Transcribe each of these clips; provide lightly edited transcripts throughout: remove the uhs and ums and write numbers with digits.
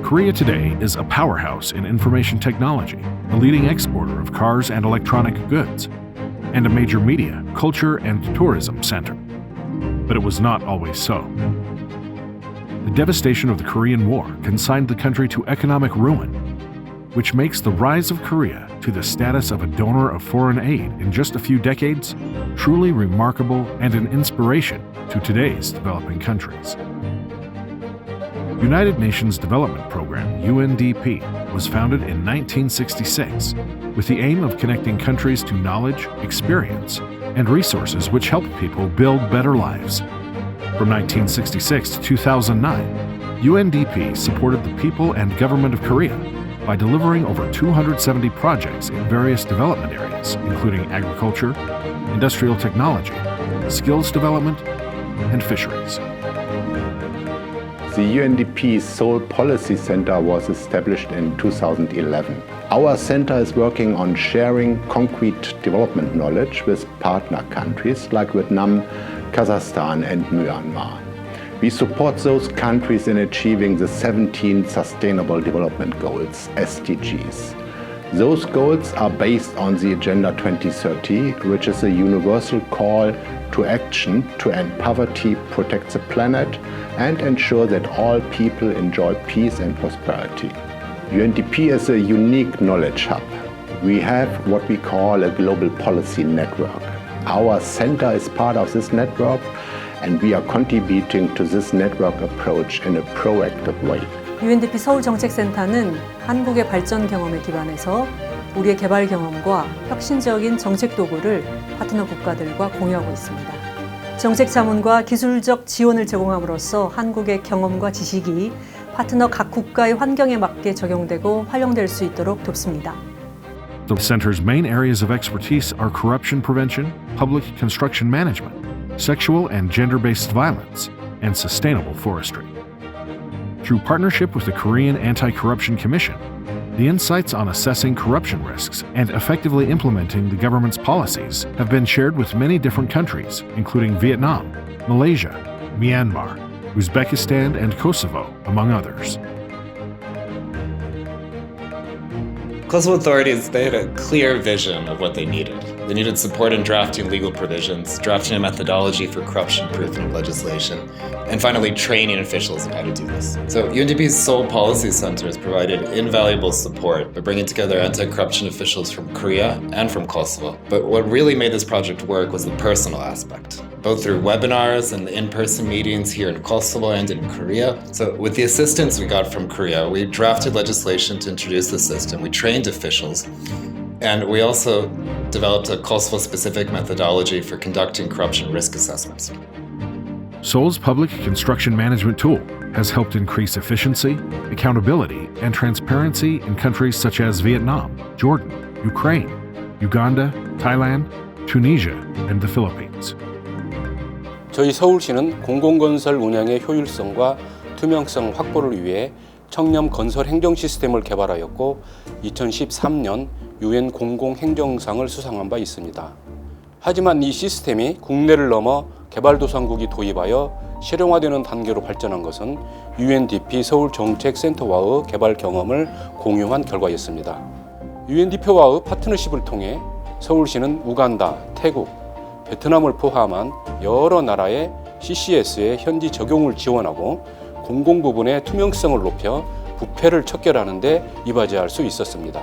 Korea today is a powerhouse in information technology, a leading exporter of cars and electronic goods, and a major media, culture, and tourism center. But it was not always so. The devastation of the Korean War consigned the country to economic ruin, which makes the rise of Korea to the status of a donor of foreign aid in just a few decades truly remarkable and an inspiration to today's developing countries. United Nations Development Program, UNDP, was founded in 1966 with the aim of connecting countries to knowledge, experience, and resources which help people build better lives. From 1966 to 2009, UNDP supported the people and government of Korea by delivering over 270 projects in various development areas, including agriculture, industrial technology, skills development, and fisheries. The UNDP Seoul Policy Center was established in 2011. Our center is working on sharing concrete development knowledge with partner countries like Vietnam, Kazakhstan, and Myanmar. We support those countries in achieving the 17 Sustainable Development Goals, SDGs. Those goals are based on the Agenda 2030, which is a universal call to action to end poverty, protect the planet, and ensure that all people enjoy peace and prosperity. UNDP is a unique knowledge hub. We have what we call a global policy network. Our center is part of this network, and we are contributing to this network approach in a proactive way. UNDP 서울 정책센터는 한국의 발전 경험에 기반해서 우리의 개발 경험과 혁신적인 정책 도구를 파트너 국가들과 공유하고 있습니다. 정책 자문과 기술적 지원을 제공함으로써 한국의 경험과 지식이 파트너 각 국가의 환경에 맞게 적용되고 활용될 수 있도록 돕습니다. The center's main areas of expertise are corruption prevention, public construction management, sexual and gender-based violence, and sustainable forestry. Through partnership with the Korean Anti-Corruption Commission, the insights on assessing corruption risks and effectively implementing the government's policies have been shared with many different countries, including Vietnam, Malaysia, Myanmar, Uzbekistan, and Kosovo, among others. Kosovo authorities, they had a clear vision of what they needed. They needed support in drafting legal provisions, drafting a methodology for corruption-proofing legislation, and finally training officials on how to do this. So UNDP's Seoul Policy Center has provided invaluable support by bringing together anti-corruption officials from Korea and from Kosovo. But what really made this project work was the personal aspect, both through webinars and in-person meetings here in Kosovo and in Korea. So with the assistance we got from Korea, we drafted legislation to introduce the system, we trained officials, and we also developed a Kosovo-specific methodology for conducting corruption risk assessments. Seoul's public construction management tool has helped increase efficiency, accountability, and transparency in countries such as Vietnam, Jordan, Ukraine, Uganda, Thailand, Tunisia, and the Philippines. 저희 서울시는 공공건설 운영의 효율성과 투명성 확보를 위해 청렴 건설 행정 시스템을 개발하였고 2013년 UN 공공행정상을 수상한 바 있습니다. 하지만 이 시스템이 국내를 넘어 개발도상국이 도입하여 실용화되는 단계로 발전한 것은 UNDP 서울 정책센터와의 개발 경험을 공유한 결과였습니다. UNDP와의 파트너십을 통해 서울시는 우간다, 태국, 베트남을 포함한 여러 나라의 CCS의 현지 적용을 지원하고 공공 부분의 투명성을 높여 부패를 척결하는 데 이바지할 수 있었습니다.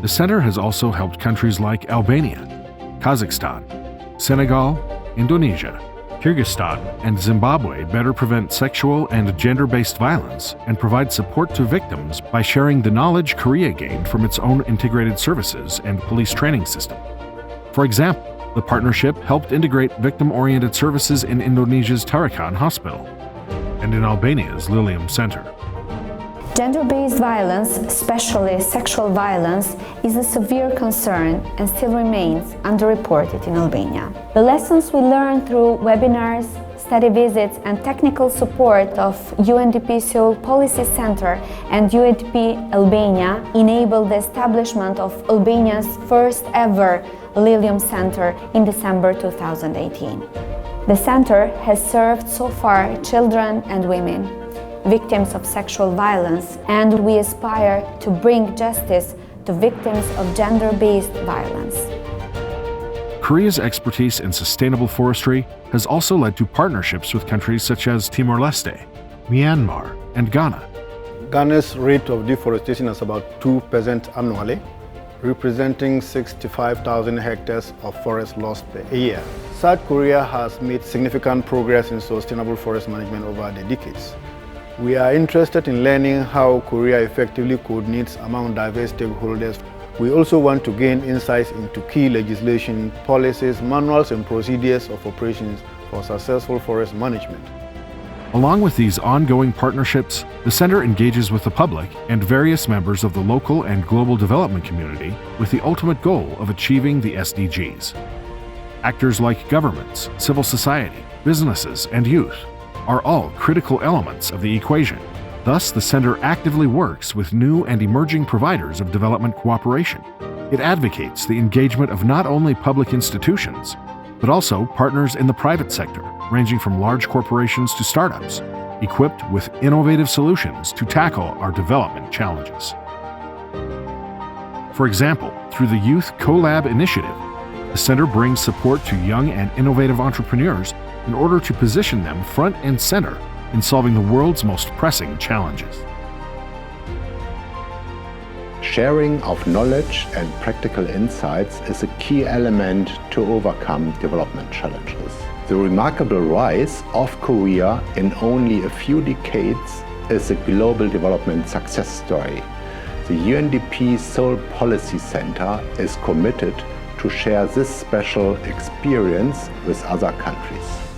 The center has also helped countries like Albania, Kazakhstan, Senegal, Indonesia, Kyrgyzstan, and Zimbabwe better prevent sexual and gender-based violence and provide support to victims by sharing the knowledge Korea gained from its own integrated services and police training system. For example, the partnership helped integrate victim-oriented services in Indonesia's Tarakan Hospital and in Albania's Lilium Center. Gender-based violence, especially sexual violence, is a severe concern and still remains underreported in Albania. The lessons we learned through webinars, study visits and technical support of UNDP Seoul Policy Center and UNDP Albania enabled the establishment of Albania's first ever Lilium Center in December 2018. The center has served so far children and women. victims of sexual violence, and we aspire to bring justice to victims of gender-based violence. Korea's expertise in sustainable forestry has also led to partnerships with countries such as Timor-Leste, Myanmar, and Ghana. Ghana's rate of deforestation is about 2% annually, representing 65,000 hectares of forest lost per year. South Korea has made significant progress in sustainable forest management over the decades. We are interested in learning how Korea effectively coordinates among diverse stakeholders. We also want to gain insights into key legislation, policies, manuals, and procedures of operations for successful forest management. Along with these ongoing partnerships, the Center engages with the public and various members of the local and global development community with the ultimate goal of achieving the SDGs. Actors like governments, civil society, businesses, and youth are all critical elements of the equation. Thus, the Center actively works with new and emerging providers of development cooperation. It advocates the engagement of not only public institutions, but also partners in the private sector, ranging from large corporations to startups, equipped with innovative solutions to tackle our development challenges. For example, through the Youth CoLab initiative, the Center brings support to young and innovative entrepreneurs in order to position them front and center in solving the world's most pressing challenges. Sharing of knowledge and practical insights is a key element to overcome development challenges. The remarkable rise of Korea in only a few decades is a global development success story. The UNDP Seoul Policy Center is committed to share this special experience with other countries.